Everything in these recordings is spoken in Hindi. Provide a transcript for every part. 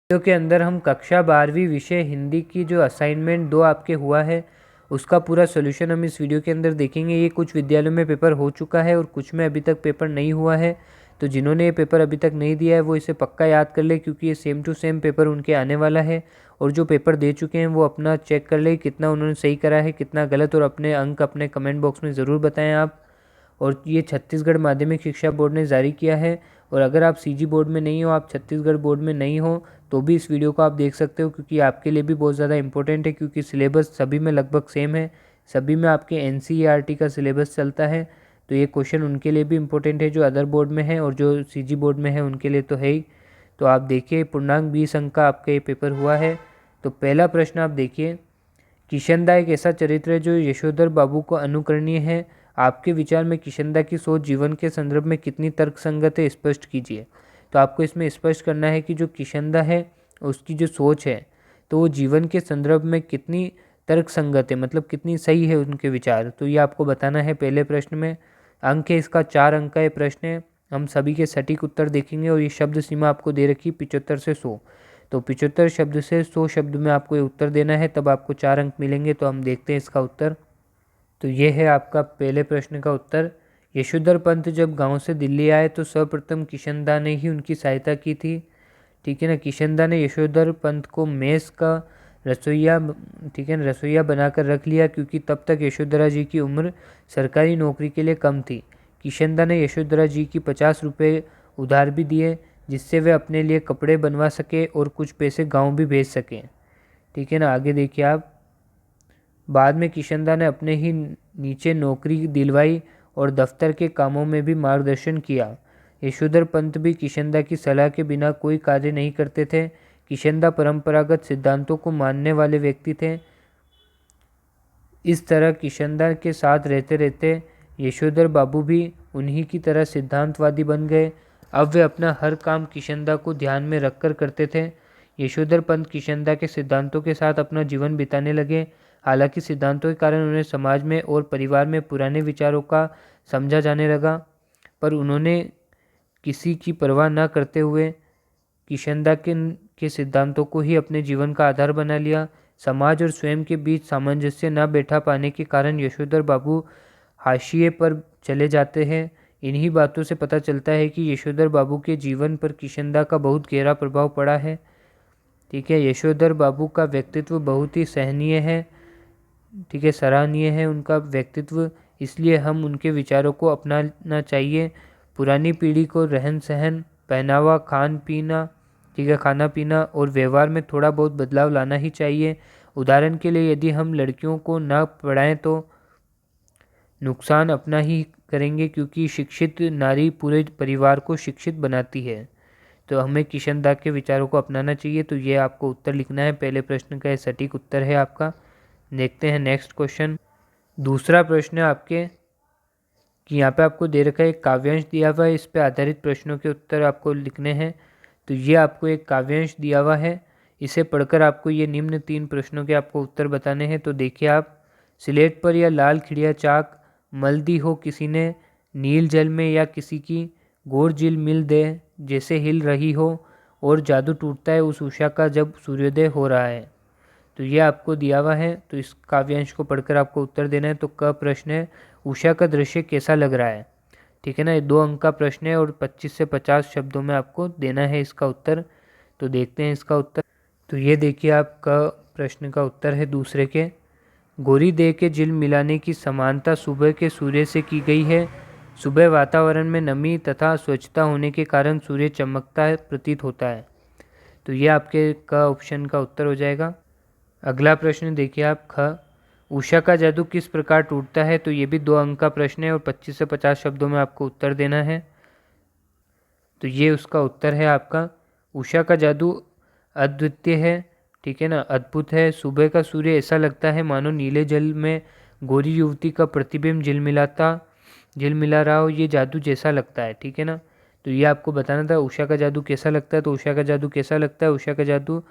वीडियो के अंदर हम कक्षा 12वीं विषय हिंदी की जो असाइनमेंट 2 आपके हुआ है उसका पूरा सॉल्यूशन हम इस वीडियो के अंदर देखेंगे। ये कुछ विद्यालयों में पेपर हो चुका है और कुछ में अभी तक पेपर नहीं हुआ है। तो जिन्होंने ये पेपर अभी तक नहीं दिया है वो इसे पक्का याद कर ले, क्योंकि ये सेम टू सेम पेपर उनके आने वाला है। और जो पेपर दे चुके हैं वो अपना चेक कर ले कितना उन्होंने सही करा है, कितना गलत, और अपने अंक अपने कमेंट बॉक्स में ज़रूर बताएं आप। और ये छत्तीसगढ़ माध्यमिक शिक्षा बोर्ड ने जारी किया है। और अगर आप सीजी बोर्ड में नहीं हो, आप छत्तीसगढ़ बोर्ड में नहीं हो, तो भी इस वीडियो को आप देख सकते हो, क्योंकि आपके लिए भी बहुत ज़्यादा इंपॉर्टेंट है। क्योंकि सिलेबस सभी में लगभग सेम है, सभी में आपके एनसीईआरटी का सिलेबस चलता है। तो ये क्वेश्चन उनके लिए भी इम्पोर्टेंट है जो अदर बोर्ड में है, और जो सीजी बोर्ड में है उनके लिए तो है ही। तो आप देखिए, पूर्णांक 20 अंक का आपका ये पेपर हुआ है। तो पहला प्रश्न आप देखिए, किशनदा एक ऐसा चरित्र है जो यशोधर बाबू को अनुकरणीय है। आपके विचार में किशनदा की सोच जीवन के संदर्भ में कितनी तर्कसंगत है, स्पष्ट कीजिए। तो आपको इसमें स्पष्ट करना है कि जो किशनदा है उसकी जो सोच है तो वो जीवन के संदर्भ में कितनी तर्कसंगत है, मतलब कितनी सही है उनके विचार। तो ये आपको बताना है पहले प्रश्न में। अंक है इसका 4 अंक का ये प्रश्न है। हम सभी के सटीक उत्तर देखेंगे और ये शब्द सीमा आपको दे रखी 75 से 100। तो 75 शब्द से 100 शब्द में आपको ये उत्तर देना है, तब आपको 4 अंक मिलेंगे। तो हम देखते हैं इसका उत्तर। तो ये है आपका पहले प्रश्न का उत्तर। यशोधर पंत जब गांव से दिल्ली आए तो सर्वप्रथम किशनदा ने ही उनकी सहायता की थी। ठीक है ना। किशनदा ने यशोधर पंत को मेस का रसोइया, ठीक है ना, रसोइया बनाकर रख लिया, क्योंकि तब तक यशोधरा जी की उम्र सरकारी नौकरी के लिए कम थी। किशनदा ने यशोधरा जी की 50 रुपये उधार भी दिए, जिससे वे अपने लिए कपड़े बनवा सके और कुछ पैसे गांव भी भेज सकें। ठीक है ना। आगे देखिए आप। बाद में किशनदा ने अपने ही नीचे नौकरी दिलवाई और दफ्तर के कामों में भी मार्गदर्शन किया। यशोधर पंत भी किशनदा की सलाह के बिना कोई कार्य नहीं करते थे। किशनदा परंपरागत सिद्धांतों को मानने वाले व्यक्ति थे। इस तरह किशनदा के साथ रहते रहते यशोधर बाबू भी उन्हीं की तरह सिद्धांतवादी बन गए। अब वे अपना हर काम किशनदा को ध्यान में रखकर करते थे। यशोधर पंत किशनदा के सिद्धांतों के साथ अपना जीवन बिताने लगे। हालांकि सिद्धांतों के कारण उन्हें समाज में और परिवार में पुराने विचारों का समझा जाने लगा, पर उन्होंने किसी की परवाह न करते हुए किशनदा के सिद्धांतों को ही अपने जीवन का आधार बना लिया। समाज और स्वयं के बीच सामंजस्य न बैठा पाने के कारण यशोधर बाबू हाशिए पर चले जाते हैं। इन्हीं बातों से पता चलता है कि यशोधर बाबू के जीवन पर किशनदा का बहुत गहरा प्रभाव पड़ा है। ठीक है। यशोधर बाबू का व्यक्तित्व बहुत ही सहनीय है, ठीक है, सराहनीय है उनका व्यक्तित्व, इसलिए हम उनके विचारों को अपनाना चाहिए। पुरानी पीढ़ी को रहन सहन, पहनावा, खान पीना, ठीक है, खाना पीना और व्यवहार में थोड़ा बहुत बदलाव लाना ही चाहिए। उदाहरण के लिए यदि हम लड़कियों को ना पढ़ाएं तो नुकसान अपना ही करेंगे, क्योंकि शिक्षित नारी पूरे परिवार को शिक्षित बनाती है। तो हमें किशनदा के विचारों को अपनाना चाहिए। तो ये आपको उत्तर लिखना है। पहले प्रश्न का सटीक उत्तर है आपका। देखते हैं नेक्स्ट क्वेश्चन। दूसरा प्रश्न है आपके कि यहाँ पे आपको दे रखा है एक काव्यांश दिया हुआ है, इस पे आधारित प्रश्नों के उत्तर आपको लिखने हैं। तो ये आपको एक काव्यांश दिया हुआ है, इसे पढ़कर आपको ये निम्न 3 प्रश्नों के आपको उत्तर बताने हैं। तो देखिए आप। स्लेट पर या लाल खिड़िया चाक मल दी हो किसी ने, नील जल में या किसी की गोर झील मिल दे जैसे हिल रही हो, और जादू टूटता है उस उषा का जब सूर्योदय हो रहा है। तो ये आपको दिया हुआ है। तो इस काव्यांश को पढ़कर आपको उत्तर देना है। तो क प्रश्न है, उषा का दृश्य कैसा लग रहा है। ठीक है ना। ये 2 अंक का प्रश्न है और 25 से 50 शब्दों में आपको देना है इसका उत्तर। तो देखते हैं इसका उत्तर। तो ये देखिए आपका प्रश्न का उत्तर है दूसरे के। गोरी दे के जिल मिलाने की समानता सुबह के सूर्य से की गई है। सुबह वातावरण में नमी तथा स्वच्छता होने के कारण सूर्य चमकता है प्रतीत होता है। तो ये आपके का ऑप्शन का उत्तर हो जाएगा। अगला प्रश्न देखिए आप। ख उषा का जादू किस प्रकार टूटता है। तो ये भी 2 अंक का प्रश्न है और 25 से 50 शब्दों में आपको उत्तर देना है। तो ये उसका उत्तर है आपका। उषा का जादू अद्वितीय है, ठीक है ना, अद्भुत है। सुबह का सूर्य ऐसा लगता है मानो नीले जल में गोरी युवती का प्रतिबिंब झिलमिला रहा हो, ये जादू जैसा लगता है। ठीक है ना। तो ये आपको बताना था उषा का जादू कैसा लगता है। तो उषा का जादू कैसा लगता है, उषा का जादू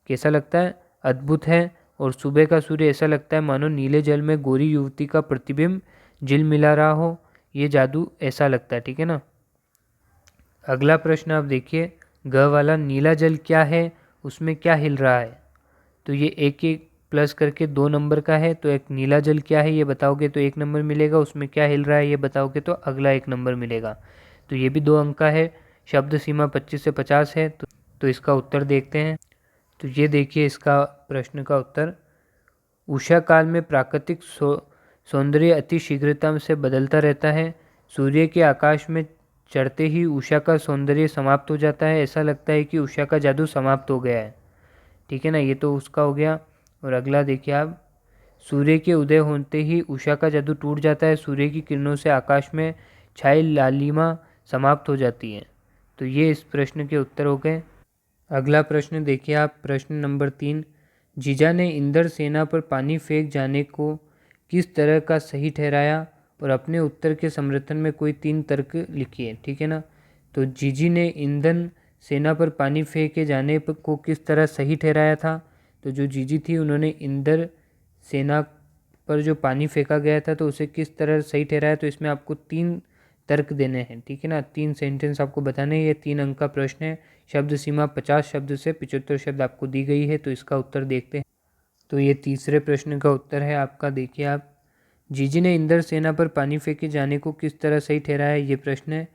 कैसा लगता है, अद्भुत है। और सुबह का सूर्य ऐसा लगता है मानो नीले जल में गोरी युवती का प्रतिबिंब झिलमिला रहा हो, ये जादू ऐसा लगता है। ठीक है ना। अगला प्रश्न आप देखिए। ग वाला, नीला जल क्या है उसमें क्या हिल रहा है। तो ये एक एक प्लस करके 2 नंबर का है, तो एक नीला जल क्या है ये बताओगे तो 1 नंबर मिलेगा, उसमें क्या हिल रहा है ये बताओगे तो अगला 1 नंबर मिलेगा। तो ये भी 2 अंक का है। शब्द सीमा 25 से 50 है, तो इसका उत्तर देखते हैं। तो ये देखिए इसका प्रश्न का उत्तर। उषा काल में प्राकृतिक सौंदर्य अति शीघ्रता से बदलता रहता है। सूर्य के आकाश में चढ़ते ही उषा का सौंदर्य समाप्त हो जाता है। ऐसा लगता है कि उषा का जादू समाप्त हो गया है। ठीक है ना, ये तो उसका हो गया। और अगला देखिए आप, सूर्य के उदय होते ही उषा का जादू टूट जाता है। सूर्य की किरणों से आकाश में छाई लालिमा समाप्त हो जाती है। तो ये इस प्रश्न के उत्तर हो गए। अगला प्रश्न देखिए आप, प्रश्न नंबर 3। जीजा ने इंद्र सेना पर पानी फेंक जाने को किस तरह का सही ठहराया और अपने उत्तर के समर्थन में कोई 3 तर्क लिखिए। ठीक है ना, तो जीजी ने ईंधन सेना पर पानी फेंके जाने को किस तरह सही ठहराया था। तो जो जीजी थी उन्होंने इंद्र सेना पर जो पानी फेंका गया था तो उसे किस तरह सही ठहराया। तो इसमें आपको 3 तर्क देने हैं। ठीक है ना, 3 सेंटेंस आपको बताने हैं। ये 3 अंक का प्रश्न है। शब्द सीमा 50 शब्द से 75 शब्द आपको दी गई है। तो इसका उत्तर देखते हैं। तो ये तीसरे प्रश्न का उत्तर है आपका। देखिए आप, जीजी ने इंद्र सेना पर पानी फेंके जाने को किस तरह सही ठहराया, ये प्रश्न है।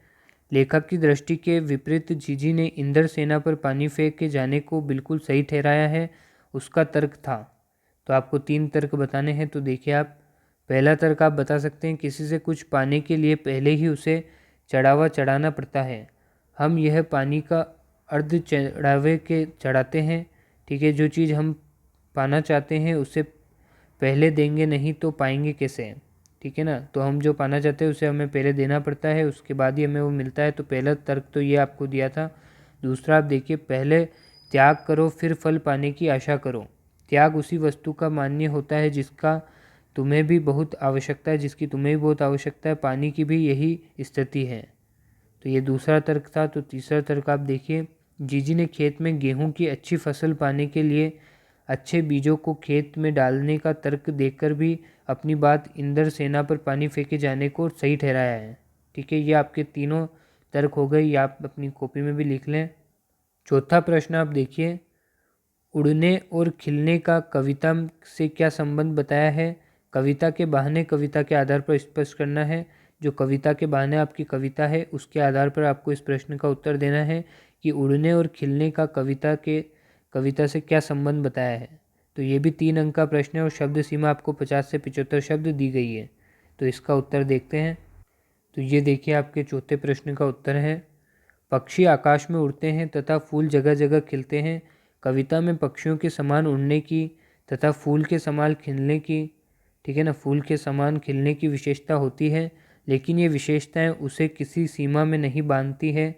लेखक की दृष्टि के विपरीत जीजी ने इंद्र सेना पर पानी फेंक के जाने को बिल्कुल सही ठहराया है, उसका तर्क था। तो आपको 3 तर्क बताने हैं। तो देखिए आप, पहला तर्क आप बता सकते हैं, किसी से कुछ पाने के लिए पहले ही उसे चढ़ावा चढ़ाना पड़ता है। हम यह पानी का अर्ध चढ़ावे के चढ़ाते हैं। ठीक है, जो चीज़ हम पाना चाहते हैं उसे पहले देंगे नहीं तो पाएंगे कैसे। ठीक है ना, तो हम जो पाना चाहते हैं उसे हमें पहले देना पड़ता है, उसके बाद ही हमें वो मिलता है। तो पहला तर्क तो ये आपको दिया था। दूसरा आप देखिए, पहले त्याग करो फिर फल पाने की आशा करो। त्याग उसी वस्तु का मान्य होता है जिसका तुम्हें भी बहुत आवश्यकता है, जिसकी तुम्हें भी बहुत आवश्यकता है। पानी की भी यही स्थिति है। तो ये दूसरा तर्क था। तो तीसरा तर्क आप देखिए, जीजी ने खेत में गेहूं की अच्छी फसल पाने के लिए अच्छे बीजों को खेत में डालने का तर्क देकर भी अपनी बात इंद्र सेना पर पानी फेंके जाने को सही ठहराया है। ठीक है, ये आपके तीनों तर्क हो गए। ये आप अपनी कॉपी में भी लिख लें। चौथा प्रश्न आप देखिए, उड़ने और खिलने का कविता से क्या संबंध बताया है। कविता के बहाने कविता के आधार पर स्पष्ट करना है। जो कविता के बहाने आपकी कविता है उसके आधार पर आपको इस प्रश्न का उत्तर देना है कि उड़ने और खिलने का कविता से क्या संबंध बताया है। तो ये भी 3 अंक का प्रश्न है और शब्द सीमा आपको 50 से 75 शब्द दी गई है। तो इसका उत्तर देखते हैं। तो ये देखिए आपके चौथे प्रश्न का उत्तर है, पक्षी आकाश में उड़ते हैं तथा फूल जगह जगह खिलते हैं। कविता में पक्षियों के समान उड़ने की तथा फूल के समान खिलने की, ठीक है ना, फूल के समान खिलने की विशेषता होती है, लेकिन ये विशेषताएं उसे किसी सीमा में नहीं बांधती है।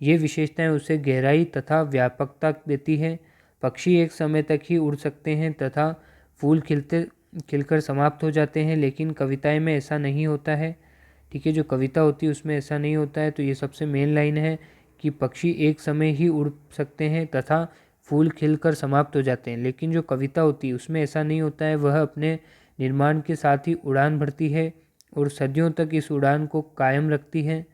ये विशेषताएं उसे गहराई तथा व्यापकता देती है। पक्षी एक समय तक ही उड़ सकते हैं तथा फूल खिलकर समाप्त हो जाते हैं, लेकिन कविताएं में ऐसा नहीं होता है। ठीक है, जो कविता होती है उसमें ऐसा नहीं होता है। तो ये सबसे मेन लाइन है कि पक्षी एक समय ही उड़ सकते हैं तथा फूल खिलकर समाप्त हो जाते हैं, लेकिन जो कविता होती है उसमें ऐसा नहीं होता है। वह अपने निर्माण के साथ ही उड़ान भरती है और सदियों तक इस उड़ान को कायम रखती है।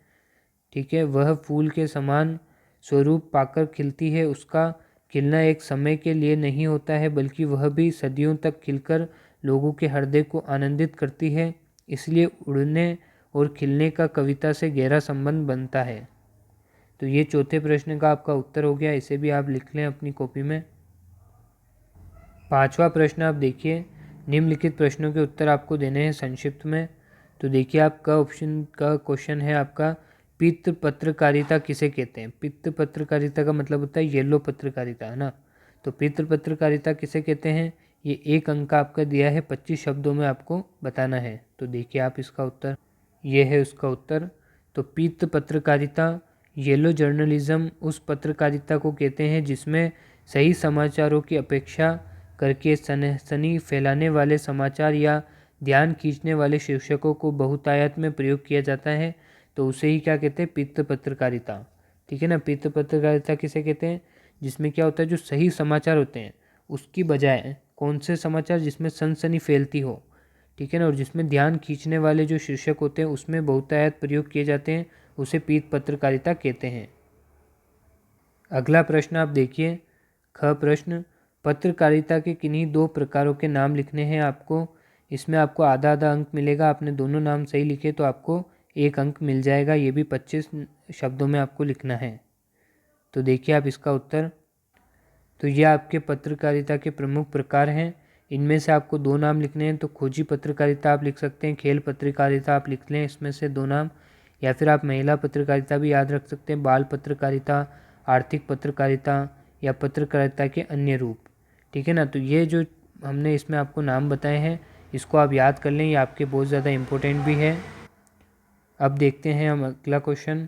ठीक है, वह फूल के समान स्वरूप पाकर खिलती है। उसका खिलना एक समय के लिए नहीं होता है, बल्कि वह भी सदियों तक खिलकर लोगों के हृदय को आनंदित करती है। इसलिए उड़ने और खिलने का कविता से गहरा संबंध बनता है। तो ये चौथे प्रश्न का आपका उत्तर हो गया। इसे भी आप लिख लें अपनी कॉपी में। पांचवा प्रश्न आप देखिए, निम्नलिखित प्रश्नों के उत्तर आपको देने हैं संक्षिप्त में। तो देखिए आपका ऑप्शन का क्वेश्चन है आपका, पित्त पत्रकारिता किसे कहते हैं। पित्त पत्रकारिता का मतलब होता है येलो पत्रकारिता, है ना। तो पित्त पत्रकारिता किसे कहते हैं, ये 1 अंक का आपका दिया है। 25 शब्दों में आपको बताना है। तो देखिए आप इसका उत्तर, ये है उसका उत्तर। तो पित्त पत्रकारिता, येलो जर्नलिज्म उस पत्रकारिता को कहते हैं जिसमें सही समाचारों की अपेक्षा करके सनसनी फैलाने वाले समाचार या ध्यान खींचने वाले शीर्षकों को बहुतायत में प्रयोग किया जाता है। तो उसे ही क्या कहते हैं, पित्त पत्रकारिता। ठीक है ना, पित्त पत्रकारिता किसे कहते हैं, जिसमें क्या होता है, जो सही समाचार होते हैं उसकी बजाय कौन से समाचार जिसमें सनसनी फैलती हो, ठीक है ना, और जिसमें ध्यान खींचने वाले जो शीर्षक होते हैं उसमें बहुतायत प्रयोग किए जाते हैं, उसे पित्त पत्रकारिता कहते हैं। अगला प्रश्न आप देखिए, ख प्रश्न, पत्रकारिता के किन्हीं 2 प्रकारों के नाम लिखने हैं आपको। इसमें आपको आधा आधा अंक मिलेगा। आपने दोनों नाम सही लिखे तो आपको 1 अंक मिल जाएगा। ये भी 25 शब्दों में आपको लिखना है। तो देखिए आप इसका उत्तर। तो ये आपके पत्रकारिता के प्रमुख प्रकार हैं। इनमें से आपको 2 नाम लिखने हैं। तो खोजी पत्रकारिता आप लिख सकते हैं, खेल पत्रकारिता आप लिख लें इसमें से 2 नाम, या फिर आप महिला पत्रकारिता भी याद रख सकते हैं, बाल पत्रकारिता, आर्थिक पत्रकारिता या पत्रकारिता के अन्य रूप। ठीक है ना। तो ये जो हमने इसमें आपको नाम बताए हैं इसको आप याद कर लें, ये आपके बहुत ज़्यादा इम्पोर्टेंट भी है। अब देखते हैं हम अगला क्वेश्चन।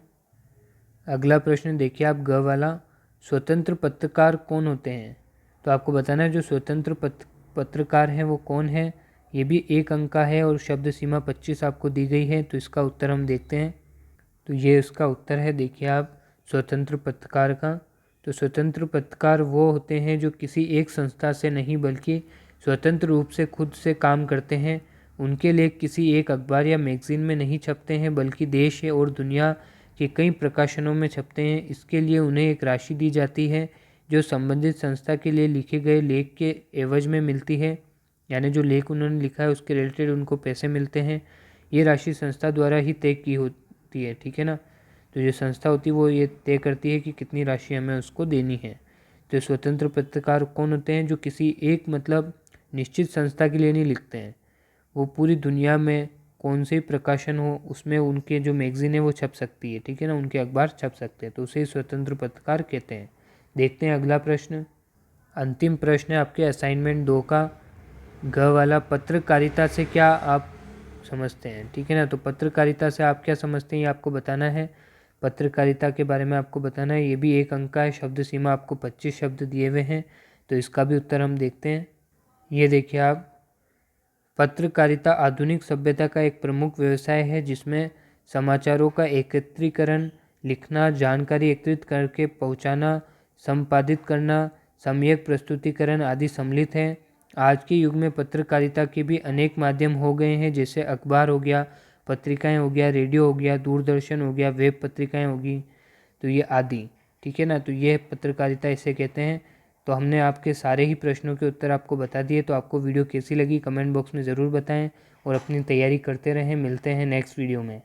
अगला प्रश्न देखिए आप, ग वाला, स्वतंत्र पत्रकार कौन होते हैं? तो आपको बताना है जो स्वतंत्र पत्रकार हैं वो कौन है। ये भी 1 अंक का है और शब्द सीमा 25 आपको दी गई है। तो इसका उत्तर हम देखते हैं। तो ये इसका उत्तर है, देखिए आप, स्वतंत्र पत्रकार का। तो स्वतंत्र पत्रकार वो होते हैं जो किसी एक संस्था से नहीं बल्कि स्वतंत्र रूप से खुद से काम करते हैं। उनके लेख किसी एक अखबार या मैगजीन में नहीं छपते हैं बल्कि देश और दुनिया के कई प्रकाशनों में छपते हैं। इसके लिए उन्हें एक राशि दी जाती है जो संबंधित संस्था के लिए लिखे गए लेख के एवज में मिलती है, यानी जो लेख उन्होंने लिखा है उसके रिलेटेड उनको पैसे मिलते हैं। ये राशि संस्था द्वारा ही तय की होती है। ठीक है ना। तो जो संस्था होती है वो ये तय करती है कि कितनी राशि हमें उसको देनी है। तो स्वतंत्र पत्रकार कौन होते हैं? जो किसी एक निश्चित संस्था के लिए नहीं लिखते हैं, वो पूरी दुनिया में कौन से प्रकाशन हो उसमें उनके जो मैगजीन है वो छप सकती है। ठीक है ना, उनके अखबार छप सकते हैं, तो उसे स्वतंत्र पत्रकार कहते हैं। देखते हैं अगला प्रश्न। अंतिम प्रश्न है आपके असाइनमेंट 2 का, घ वाला, पत्रकारिता से क्या आप समझते हैं? ठीक है ना। तो पत्रकारिता से आप क्या समझते हैं ये आपको बताना है। पत्रकारिता के बारे में आपको बताना है। ये भी 1 अंक का है। शब्द सीमा आपको 25 शब्द दिए हुए हैं। तो इसका भी उत्तर हम देखते हैं। ये देखिए आप, पत्रकारिता आधुनिक सभ्यता का एक प्रमुख व्यवसाय है जिसमें समाचारों का एकत्रीकरण, लिखना, जानकारी एकत्रित करके पहुंचाना, संपादित करना, सम्यक प्रस्तुतिकरण आदि सम्मिलित है। आज के युग में पत्रकारिता के भी अनेक माध्यम हो गए हैं, जैसे अखबार हो गया, पत्रिकाएं हो गया, रेडियो हो गया, दूरदर्शन हो गया, वेब पत्रिकाएं होगी, तो ये आदि। ठीक है ना। तो ये पत्रकारिता इसे कहते हैं। तो हमने आपके सारे ही प्रश्नों के उत्तर आपको बता दिए। तो आपको वीडियो कैसी लगी कमेंट बॉक्स में ज़रूर बताएं और अपनी तैयारी करते रहें। मिलते हैं नेक्स्ट वीडियो में।